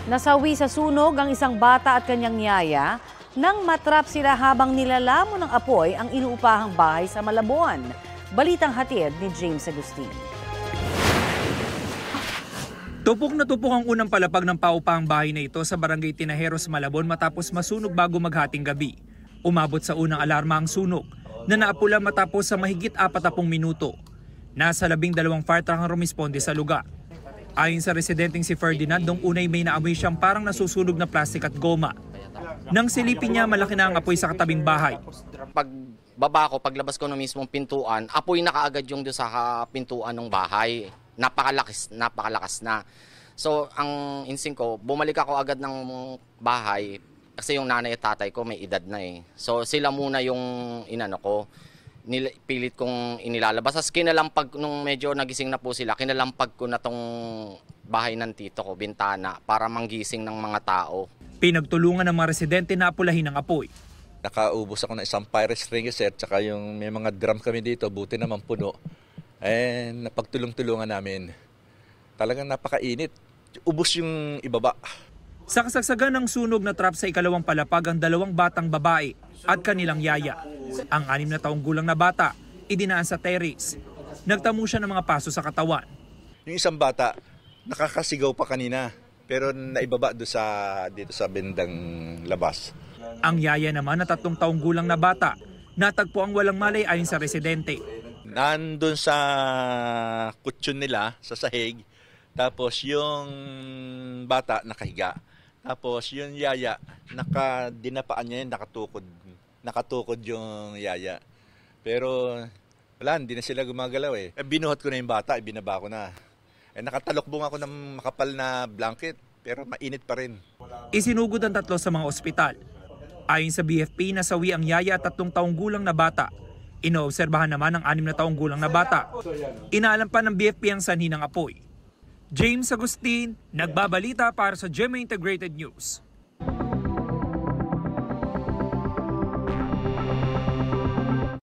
Nasawi sa sunog ang isang bata at kanyang yaya nang matrap sila habang nilalamon ng apoy ang inuupahang bahay sa Malabon. Balitang hatid ni James Agustin. Tupok na tupok ang unang palapag ng paupahang bahay na ito sa Barangay Tinajeros, Malabon matapos masunog bago maghating gabi. Umabot sa unang alarma ang sunog na naapula matapos sa mahigit 40 minuto. Nasa 12 fire truck ang rumisponde sa lugar. Ayon sa residenteng si Ferdinand, nung unay may naamoy siyang parang nasusunog na plastik at goma. Nang silipin niya, malaki na ang apoy sa katabing bahay. Pagbaba ko, paglabas ko ng mismong pintuan, apoy na kaagad yung doon sa pintuan ng bahay. Napakalakas na. So, ang instinct ko, bumalik ako agad ng bahay kasi yung nanay at tatay ko may edad na eh. So, sila muna yung inano ko. Pilit kong inilalabas. As kinalampag, nung medyo nagising na po sila, kinalampag ko na tong bahay ng tito ko, bintana, para manggising ng mga tao. Pinagtulungan ng mga residente na apulahin ang apoy. Nakaubos ako ng isang fire extinguisher, tsaka yung may mga drum kami dito, buti naman puno. Napagtulong-tulungan namin. Talagang napakainit. Ubos yung ibaba. Sa kasagsagan ng sunog na trap sa ikalawang palapag ang 2 batang babae at kanilang yaya. Ang 6 na taong gulang na bata, idinaan sa terrace. Nagtamo siya ng mga paso sa katawan. Yung isang bata, nakakasigaw pa kanina, pero naibaba dito sa bendang labas. Ang yaya naman na 3 taong gulang na bata, natagpo ang walang malay ayon sa residente. Nandun sa kutsyon nila, sa sahig, tapos yung bata nakahiga. Tapos yung yaya, dinapaan niya yun, nakatukod yung yaya. Pero wala, hindi na sila gumagalaw eh. Binuhat ko na yung bata, ibinaba ko na. Nakatalokbong ako ng makapal na blanket, pero mainit pa rin. Isinugod ang 3 sa mga ospital. Ayon sa BFP, nasawi ang yaya at 3 taong gulang na bata. Inoobserbahan naman ang 6 na taong gulang na bata. Inaalam pa ng BFP ang sanhi ng apoy. James Agustin, nagbabalita para sa GMA Integrated News.